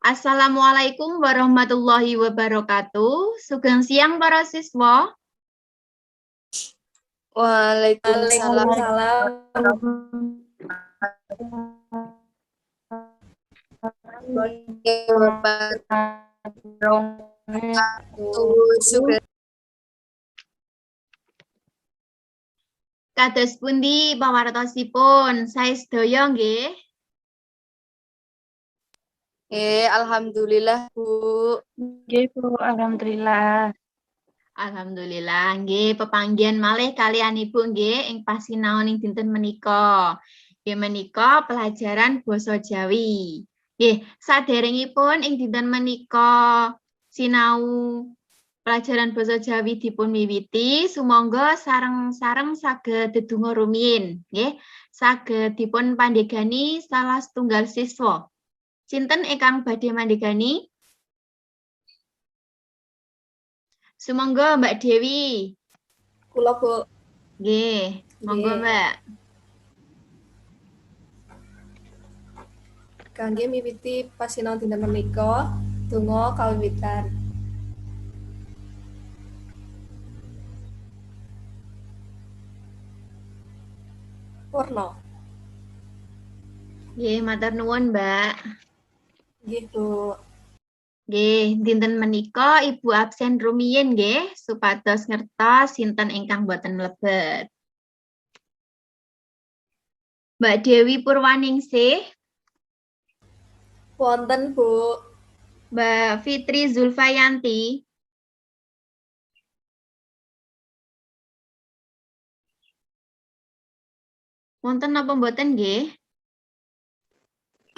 Assalamualaikum warahmatullahi wabarakatuh. Sugeng siang para siswa. Waalaikumsalam Waalaikumsalam. warahmatullahi wabarakatuh. Kados pundi pawartosipun? Sae sedaya nggih. Alhamdulillah Bu. Nggih, Bu. Alhamdulillah. Alhamdulillah nggih pepanggihan malih kalian Ibu nggih ing pasinaon ing dinten menika. Nggih menika pelajaran basa Jawi. Nggih, saderengipun ing dinten menika sinau pelajaran basa Jawi dipun miwiti, sumangga sareng-sareng saged dedonga rumiyin, nggih. Saged dipun pandegani salah setunggal siswa. Sinten ingkang badhe mandegani? Sumangga Mbak Dewi. Kula, Bu. Nggih, monggo Nggih. Mbak. Kangge miwiti pasinaon dinten menika, donga kawiwitan. Purna. Nggih, matur nuwun Mbak. Nggih, Bu. Nggih, dinten menika Ibu absen rumiyin nggih, supados ngertos sinten ingkang boten mlebet. Mbak Dewi Purwaningsih, Wonten, Bu. Mbak Fitri Zulfayanti, wonten napa mboten nggih?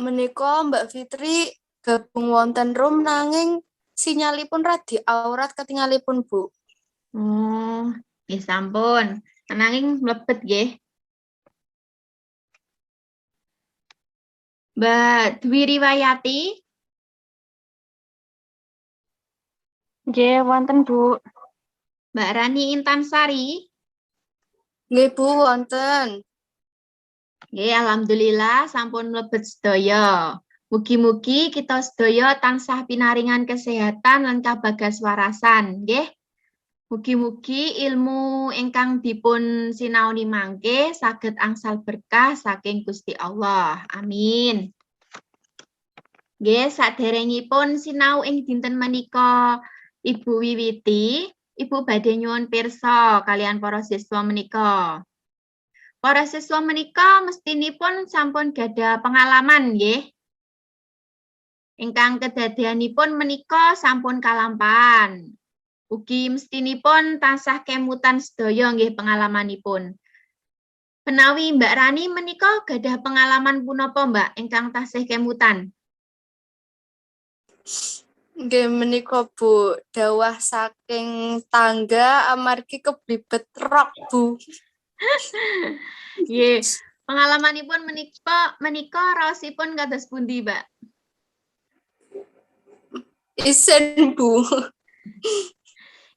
Menika Mbak Fitri gabung wonten room nanging sinyalipun radi aurat ketingalipun Bu. Oh, nggih sampun. Ananging mlebet nggih. Mbak Dwi Riwayati, Nggih, wonten, Bu. Mbak Rani Intansari, Nggih Bu wonten. nggih alhamdulillah sampun mlebet sedaya. Mugi-mugi kita sedaya tansah pinaringan kesehatan lan kabagas warasan, nggih. Mugi-mugi ilmu ingkang dipun sinaoni mangke saged angsal berkah saking Gusti Allah. Amin. Nggih, saderengipun sinau ing dinten menika Ibu wiwiti, Ibu badhe nyuwun pirsa kalian para siswa menika. Para siswa menika mestinipun sampun gadah pengalaman nggih. Ingkang kedadianipun menika sampun kalampahan. Ugi mestinipun tansah kemutan sedaya nggih pengalamanipun. Menawi Mbak Rani menika gadah pengalaman punapa Mbak ingkang tasih kemutan? Nggih menika Bu, dawah saking tangga amargi keblibet rok Bu. Nggih, pengalamanipun menika raosipun kados pundi, Mbak? Isen Bu.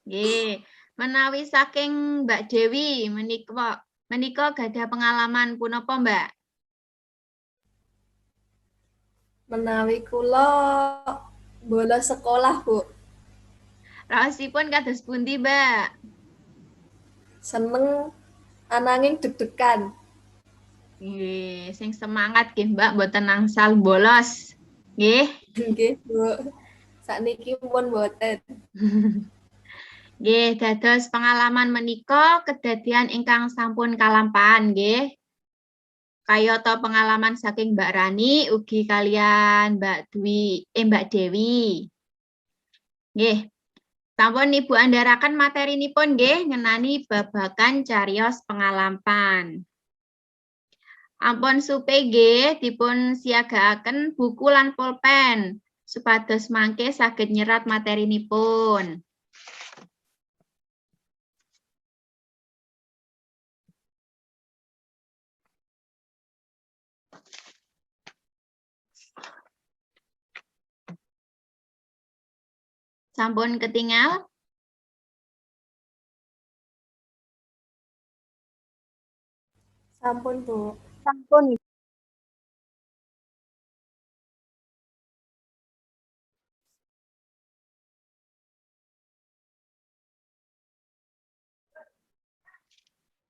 Nggih, menawi saking Mbak Dewi menika gadah pengalaman punapa, Mbak? Menawi kula bolos sekolah, Bu. Raosipun kados pundi, Mbak? Seneng ananging deg-degan. Nggih, sing semangat nggih, Mbak, mboten angsal bolos. Nggih. Nggih, Bu. Sakniki pun boten. Nggih, dados pengalaman menika kedadian ingkang sampun kalampahan nggih. Kayata pengalaman saking Mbak Rani ugi kalian Mbak Dewi. Nggih. Sampun Ibu andharaken materinipun nggih ngenani babagan cariyos pengalaman. Ampun supe nggih dipun siagakaken buku lan pulpen supados mangke saged nyerat materinipun. Sampun ketingal? Sampun, Bu. Sampun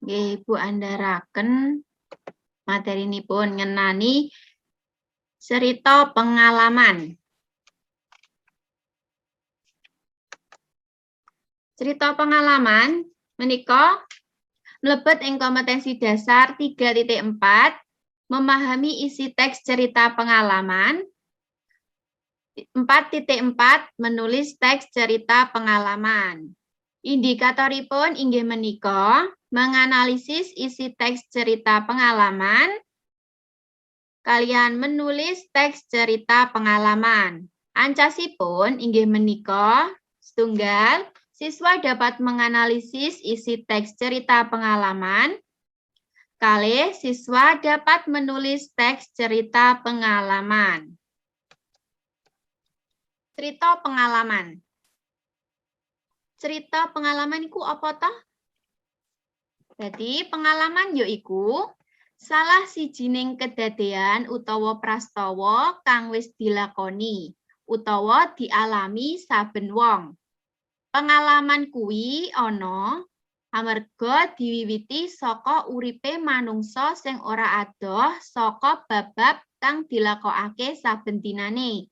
Nggih, Ibu andharaken materinipun ngenani cerita pengalaman. Cerita pengalaman menika mlebet ing kompetensi dasar 3.4 memahami isi teks cerita pengalaman. 4.4 menulis teks cerita pengalaman. Indikatoripun inggih menika menganalisis isi teks cerita pengalaman kalian menulis teks cerita pengalaman. Ancasipun inggih menika setunggal siswa dapat menganalisis isi teks cerita pengalaman. Kalih siswa dapat menulis teks cerita pengalaman. Cerita pengalaman. Cerita pengalaman iku apa toh? Jadi pengalaman yaiku salah sijining kedadean utawa prastawa kang wis dilakoni utawa dialami saben wong. Pengalaman kuwi ana amarga diwiwiti saka uripe manungsa sing ora adoh saka bab-bab kang dilakokake saben dinane.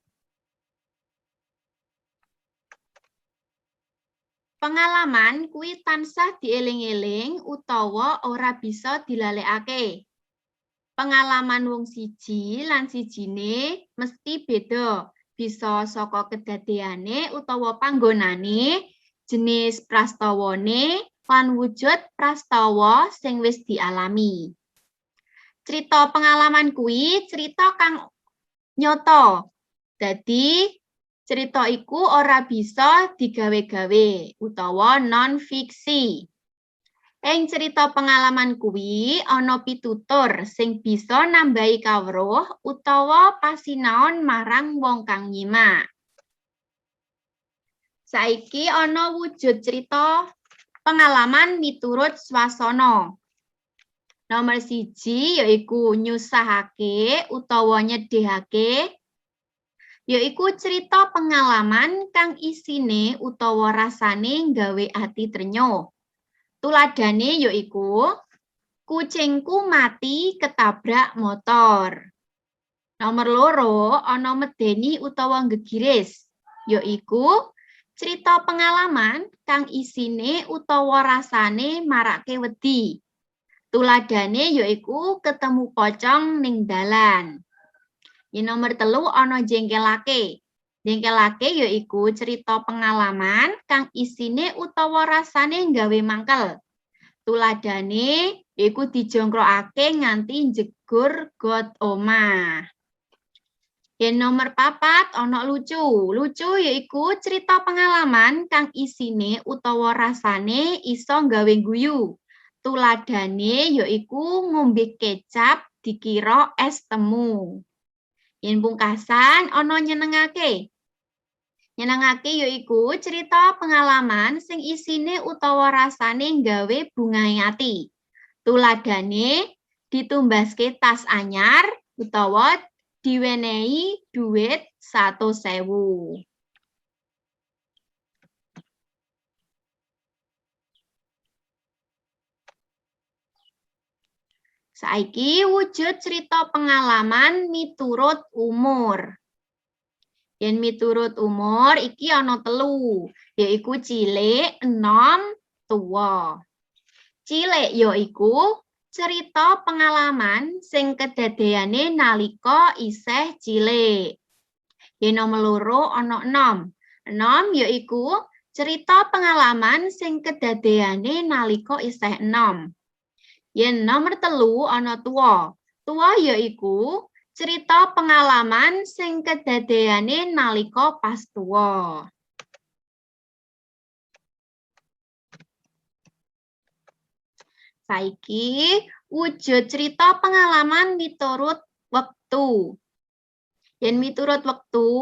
Pengalaman kuwi tansah dieling-eling utawa ora bisa dilalekake. Pengalaman wong siji lan sijine mesti beda. Bisa saka kedadeane utawa panggonane, jenis prastawane, lan wujud prastawa sing wis dialami. Cerita pengalaman kuwi cerita kang nyata. Dadi cerita iku ora bisa digawe-gawe utawa non-fiksi. Ing cerita pengalaman kuwi ana pitutur sing bisa nambahi kawruh utawa pasinaon marang wong kang nyimak. Saiki ana wujud cerita pengalaman miturut swasana. Nomor 1 yaiku nyusahake utawa nyedihake. Yaiku cerita pengalaman kang isine utawa rasane nggawe ati trenyuh. Tuladane yaiku kucingku mati ketabrak motor. Nomor 2 ana medeni utawa gegiris. Yaiku cerita pengalaman kang isine utawa rasane marake wedi. Tuladane yaiku ketemu pocong ning dalan. Nomor 3 ana jengkelake. Jengkelake yaiku cerita pengalaman kang isine utawa rasane nggawe mangkel. Tuladane yaiku dijongkrokake nganti jegur got omah. Nomor 4 ana lucu. Lucu yaiku cerita pengalaman kang isine utawa rasane iso nggawe guyu. Tuladane yaiku ngombe kecap dikira es temu. Yen pungkasan ana nyenengake. Nyenengake yaiku cerita pengalaman sing isine utawa rasane nggawe bungahe ati. Tuladane ditumbaske tas anyar utawa diwenehi dhuwit 100.000. Saiki wujud cerita pengalaman miturut umur. Yen miturut umur iki ana 3, yaiku cilik, enom, tuwa. Cilik yaiku cerita pengalaman sing kedadeane nalika isih cilik. Yen nomor 2 ana enom. Enom yaiku cerita pengalaman sing kedadeane nalika isih enom. Yen nomor 3 ana tuwa. Tuwa yaiku cerita pengalaman sing kedadeane nalika pas tuwa. Saiki wujud cerita pengalaman miturut wektu. Yen miturut wektu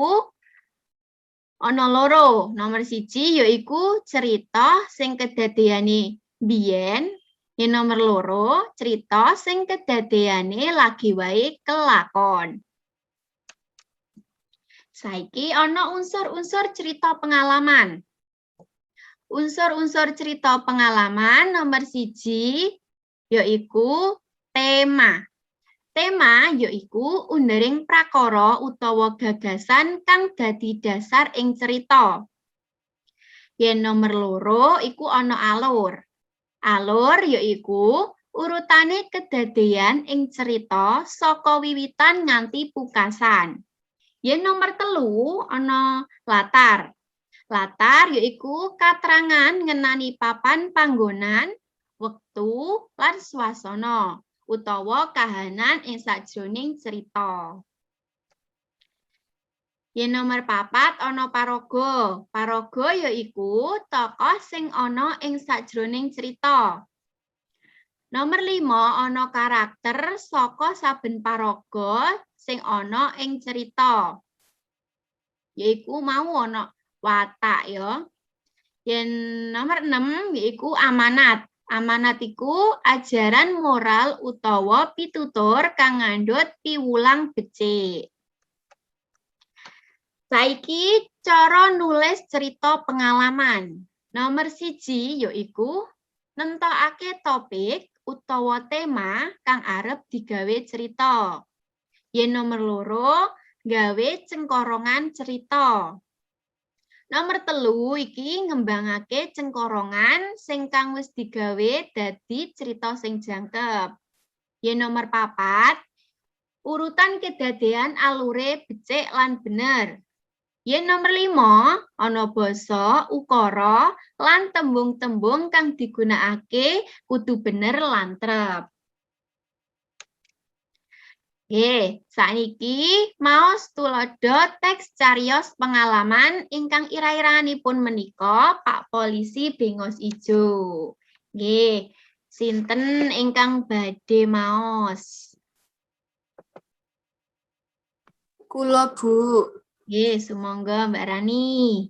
ana 2. Nomor 1 yaiku cerita sing kedadeane biyen. Yen nomor 2 cerita sing kedadeane lagi wae kelakon. Saiki ana unsur-unsur cerita pengalaman. Unsur-unsur cerita pengalaman nomor 1 yaiku tema. Tema yaiku undering prakara utawa gagasan kang dadi dasar ing cerita. Yen nomor loro iku ana alur. Alur yaiku urutane kedadean ing cerita saka wiwitan nganti pungkasan. Yen nomor telu ana latar. Latar yaiku katrangan ngenani papan panggonan, wektu, lan swasana utawa kahanan ing sajroning cerita. Yen nomor papat ana paraga. Paraga yaiku tokoh sing ana ing sajroning cerita. Nomor 5 ana karakter saka saben paraga sing ana ing cerita. Yaiku mau ana watak ya. Yen nomor 6 yaiku amanat. Amanat iku ajaran moral utawa pitutur kang ngandhut piwulang becik. Saiki cara nulis cerita pengalaman. Nomor 1 yaiku nentokake topik utawa tema kang arep digawe cerita. Yen nomor 2 gawe cengkorongan cerita. Nomor 3 iki ngembangake cengkorongan sing kang wis digawe dadi cerita sing jangkep. Yen nomor 4 urutan kedadean alure becik lan bener. Yen nomor 5 ana basa, ukara lan tembung-tembung kang digunakake kudu bener lan trep. Saiki maos tulodo teks cariyos pengalaman ingkang ira-iranipun menika Pak Polisi Bengos Ijo. Nggih, sinten ingkang badhe maos? Kula, Bu. Nggih, sumangga Mbak Rani.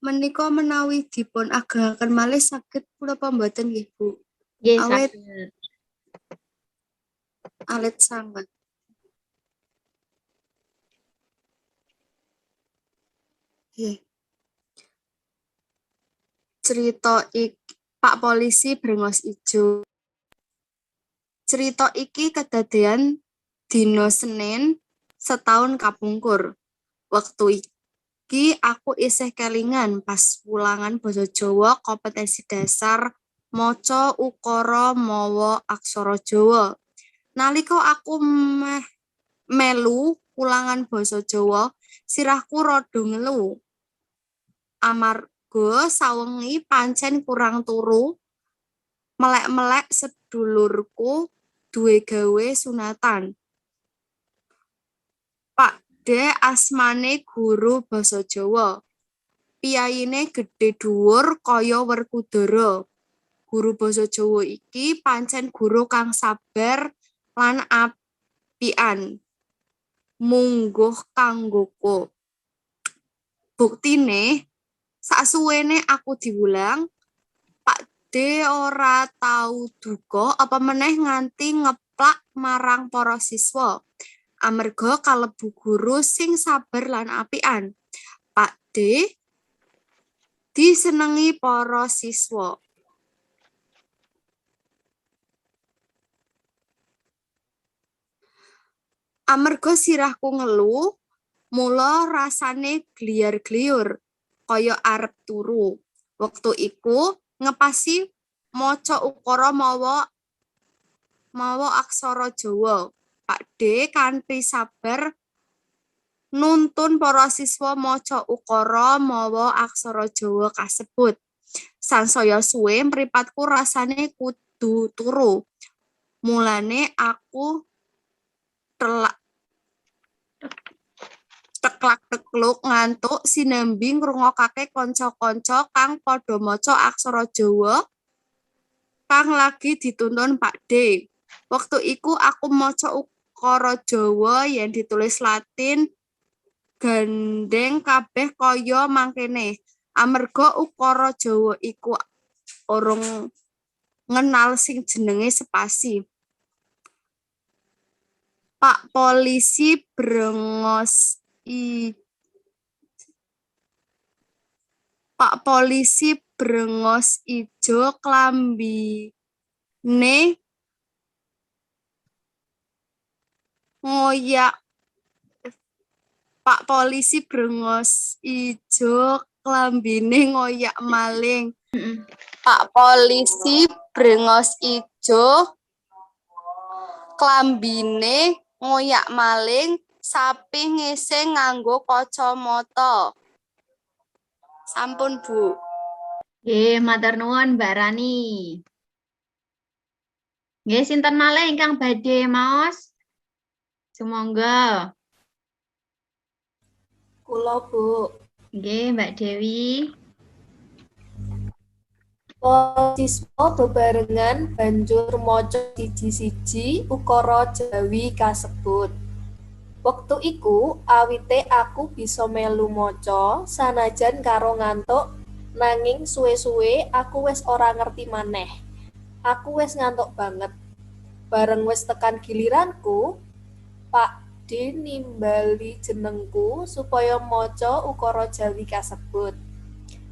Menika menawi dipun agengaken malih saged punapa mboten nggih, Bu? Nggih, Awet saged. alit sanget. Nggih. Cerita Pak Polisi Brengos Ijo. Cerita iki kedadean dina Senin setahun kapungkur. Wektu iki aku isih kelingan pas wulangan basa Jawa kompetensi dasar maca ukara mawa aksara Jawa. Nalika aku melu ulangan basa Jawa, sirahku rada ngelu. Amarga sawengi pancen kurang turu, melek-melek sedulurku duwe gawe sunatan. Pak D asmane guru basa Jawa. Piyayine gedhe dhuwur kaya Werkudara. Guru basa Jawa iki pancen guru kang sabar lan apian. Mungguh kanggoku. Buktine, sasuwene aku diwulang, Pak D ora tau duka apa meneh nganti ngeplak marang para siswa. Amarga kalebu guru sing sabar lan apian. Pak D disenengi para siswa. Amarga sirahku ngelu, mula rasane gliar-gliur, kaya arep turu. Wektu iku ngepasi maca ukara mawa aksara Jawa. Pak D kanthi sabar nuntun para siswa maca ukara mawa aksara Jawa kasebut. Sansaya suwe mripatku rasane kudu turu. Mulane aku teklak-tekluk ngantuk sinambi ngrungokake kanca-kanca kang padha maca aksara Jawa kang lagi dituntun Pak D. Wektu iku aku maca ukara Jawa yen ditulis Latin gandeng kabeh kaya mangkene. Amarga ukara Jawa iku urung ngenal sing jenenge spasi. Pak Polisi Brengos Pak polisi brengos ijo klambine ngoyak. Pak polisi brengos ijo klambine ngoyak maling. Pak polisi brengos ijo klambine ngoyak maling, sapi ngising nganggo kacamata. Sampun, Bu. Nggih, matur nuwun Mbak Rani. Nggih, sinten malih ingkang badhe maos? Sumangga. Kula, Bu. Nggih, Mbak Dewi. Siswa bebarengan banjur maca siji-siji ukara Jawi kasebut. Wektu iku awite aku bisa melu maca sanajan karo ngantuk, nanging suwe-suwe aku wis ora ngerti maneh. Aku wis ngantuk banget. Bareng wis tekan giliranku, Pak D nimbali jenengku supaya maca ukara Jawi kasebut.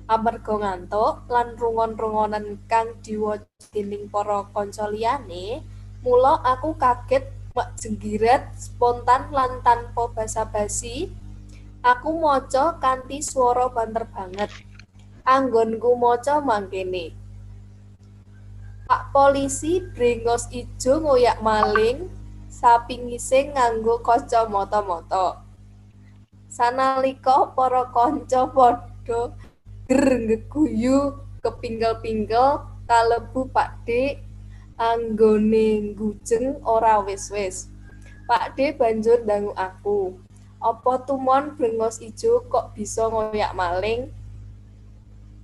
Amarga ngantuk lan rungon-rungonan kang diwaca dening para kanca liyane, mula aku kaget mak jenggiret spontan lan tanpa basa-basi. Aku maca kanthi swara banter banget. Anggonku maca mangkene. Pak polisi brengos ijo ngoyak maling, sapi ngising nganggo kacamata-mata. Sanalika para kanca padha geguyu kepingkel-pingkel kalebu Pak D anggone ngujeng ora wis-wis. Pak D banjur ndangu aku. Apa tumon brengos ijo kok bisa ngoyak maling?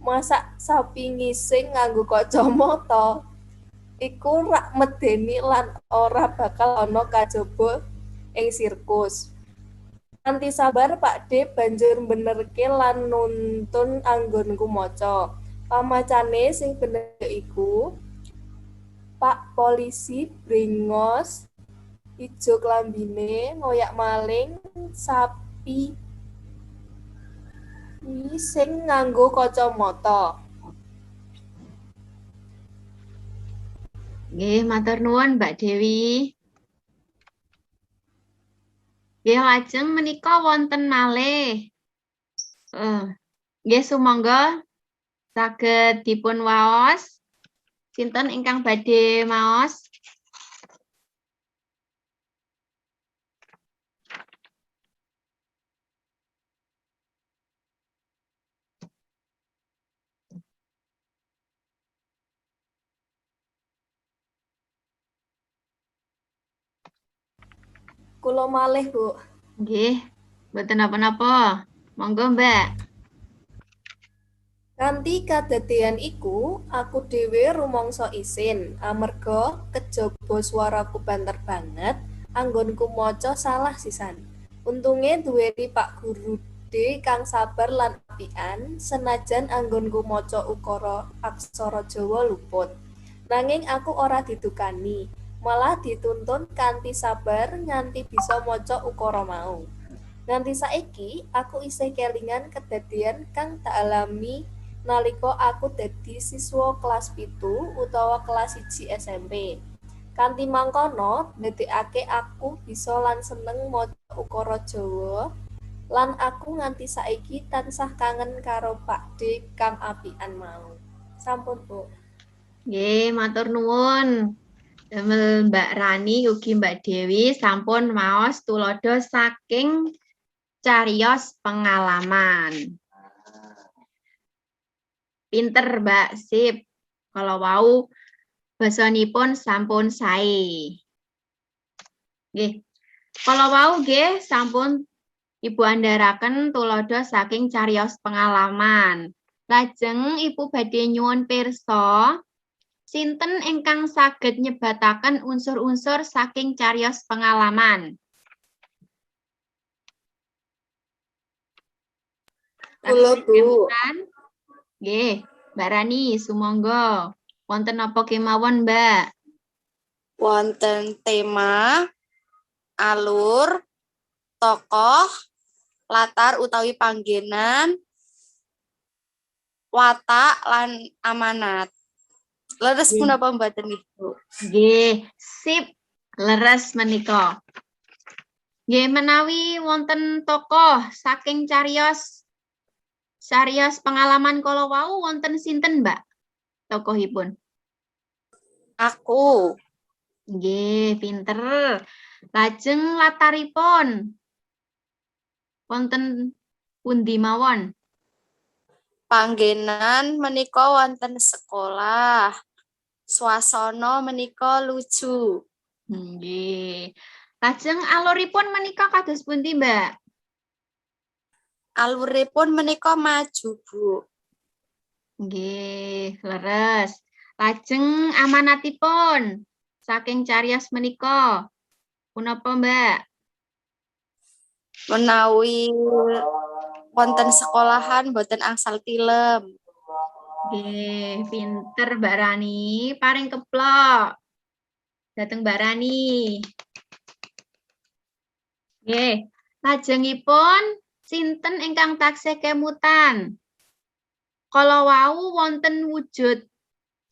Masak sapi ngising nganggo kacamata. Iku rak medeni lan ora bakal ana kajaba ing sirkus. Kanthi sabar Pak D banjur mbenerke lan nuntun anggonku maca. Pamacane sing bener iku Pak polisi brengos ijo klambine ngoyak maling, sapi sing nganggo kacamata. Nggih, matur nuwun Mbak Dewi. Nggih, lajeng menika wonten malih. Nggih, sumangga saged dipun waos. Sinten ingkang badhe maos? Kula malih, Bu. Nggih, mboten napa-napa. Monggo, Mbak. Kanthi kadadean iku, aku dhewe rumangsa isin, amarga kejaba swaraku banter banget, anggonku maca salah sisan. Untunge duweni Pak Guru D kang sabar lan apian, senajan anggonku maca ukara aksara Jawa luput. Nanging aku ora didukani, malah dituntun kanthi sabar nganti bisa maca ukara mau. Nganti saiki aku isih kelingan kedadian kang tak alami nalika aku dadi siswa kelas 7 utawa kelas 1 SMP. Kanthi mangkono ndadekake aku bisa lan seneng maca ukara Jawa lan aku nganti saiki tansah kangen karo Pak D kang apian mau. Sampun, Bu. Nggih, matur nuwun. Damel Mbak Rani ugi Mbak Dewi sampun maos tulodo saking cariyos pengalaman. Pinter Mbak, sip. Kalau wau basanipun sampun sae. Nggih. Kalau wau nggih sampun Ibu andharaken tulodo saking cariyos pengalaman. Lajeng Ibu badhe nyuwun pirsa, sinten ingkang saged nyebataken unsur-unsur saking cariyos pengalaman? Kula, Bu. Nggih, Mbak Rani, sumangga. Wonten napa kemawon, Mbak? Wonten tema, alur, tokoh, latar utawi panggenan, watak lan amanat. Leres punapa mboten nggih, Bu? Nggih, sip. Leres menika. Nggih menawi wonten tokoh saking cariyos pengalaman kala wau wonten sinten, Mbak? Tokohipun. Aku. Nggih, pinter. Lajeng lataripun wonten pundi mawon? Panggenan menika wonten sekolah. Swasana menika lucu. Nggih. Lajeng aluripun menika kados pundi, Mbak? Aluripun menika maju, Bu. Nggih, leres. Lajeng amanatipun saking cariyos menika punapa, Mbak? Menawi wonten sekolahan boten angsal tilem. Nggih, pinter Mbak Rani, paring keplok. Dateng Mbak Rani. Nggih, lajengipun sinten ingkang taksih kemutan? Kala wau wonten wujud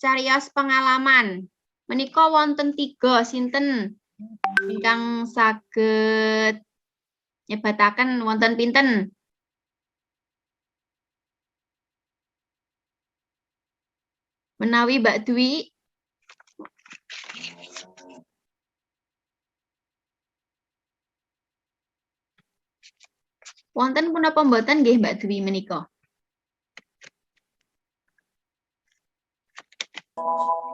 cariyos pengalaman. Menika wonten 3 sinten ingkang saged nyebataken wonten pinten? Menawi Mbak Dwi. Wonten punapa mboten nggih Mbak Dwi menika?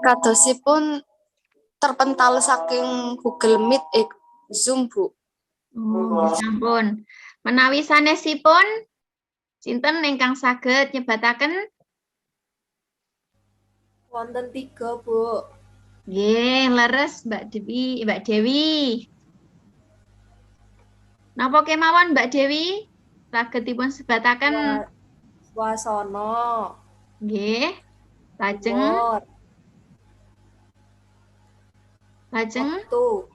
Kadosipun terpental saking Google Meet Zoom, Bu. Oh, sampun. Menawi sanesipun sinten ingkang saged nyebataken? Wonten 3, Bu. Nggih, leres Mbak Dewi. Napa kemawon Mbak Dewi? Saged dipun sebataken. Swasana. Nggih. Lajeng Wektu.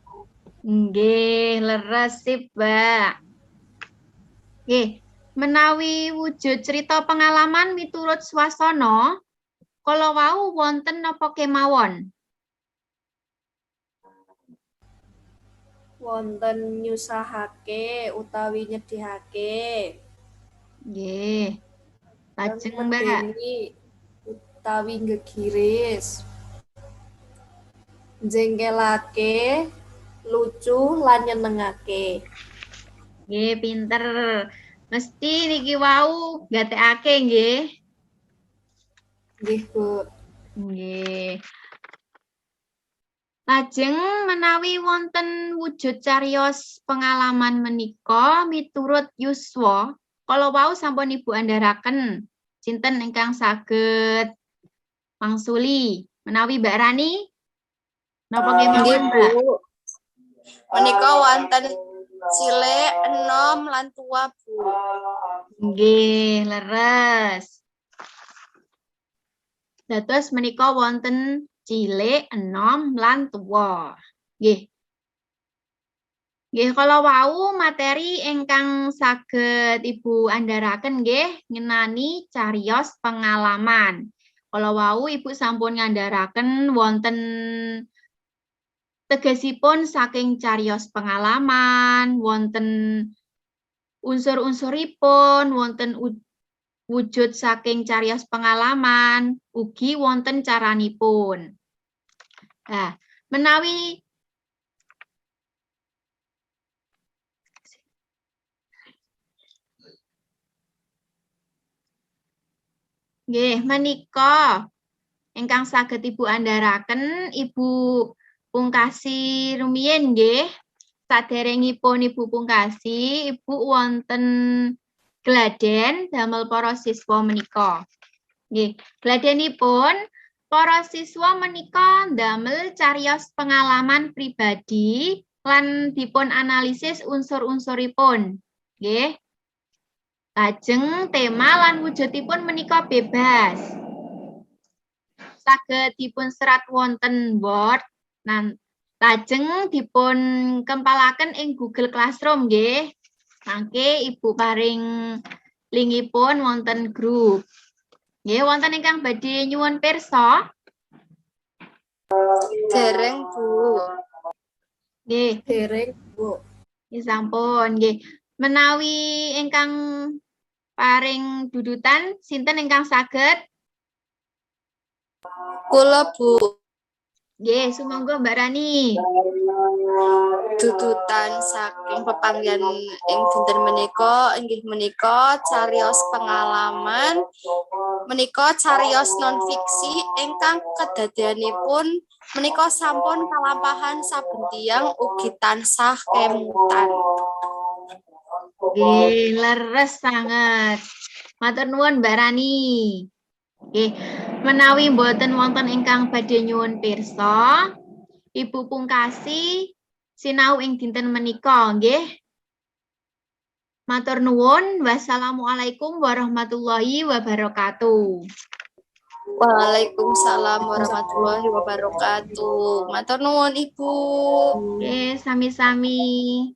nggih, leres sip, Mbak. Nggih, menawi wujud cerita pengalaman miturut swasana, kala wau wonten napa kemawon? Wonten nyusahake utawi nyedihake. Nggih. Lajeng Mbak. Medeni utawi ngegiris. Jengkelake, lucu lan nyenengake. Nggih, pinter. Mesti niki wau gatekake nggih. Nggih, Bu. Nggih. Lajeng menawi wonten wujud cariyos pengalaman menika miturut yuswa, kala wau sampun Ibu andharaken sinten ingkang saged mangsuli? Menawi Mbak Rani napa kemawon, Mbak? Menika wonten cilik, enom lan tua, Bu. Nggih, leres. Dados menika wonten cilik, enom lan tuwa. Nggih. Nggih, kala wau materi ingkang saged Ibu andharaken nggih ngenani cariyos pengalaman. Kala wau Ibu sampun ngandharaken wonten tegesipun saking cariyos pengalaman, wonten unsur-unsuripun, wonten wujud saking cariyos pengalaman, ugi wonten caranipun. Nah, menawi nggih menika ingkang saged Ibu andharaken Ibu Pungkasi rumiyin nggih. Saderengipun Ibu Pungkasi, Ibu wonten gladen damel para siswa menika. Nggih, gladenipun para siswa menika ndamel cariyos pengalaman pribadi lan dipun analisis unsur-unsuripun. Nggih. Lajeng tema lan wujudipun menika bebas. Saged dipun serat wonten Word, lajeng dipun kempalaken ing Google Classroom nggih. Mangke Ibu paring linkipun wonten grup. Nggih, wonten ingkang badhe nyuwun pirsa? Dereng, Bu. Nggih, Dereng, Bu. nggih sampun, nggih. Menawi ingkang paring dudutan sinten ingkang saged? Kula, Bu. Nggih, sumangga Mbak Rani. Dudutan saking pepanggihan ing dinten menika inggih menika cariyos pengalaman menika cariyos non fiksi ingkang kedadeanipun menika sampun kalampahan saben tiyang ugi tansah kemutan. Nggih, leres sanget. Matur nuwun Mbak Rani. Nggih, menawi mboten wonten ingkang badhe nyuwun pirsa, Ibu pungkasi sinau ing dinten menika nggih. Matur nuwun. Wassalamualaikum warahmatullahi wabarakatuh. Waalaikumsalam warahmatullahi wabarakatuh. Matur nuwun Ibu. Nggih, sami-sami.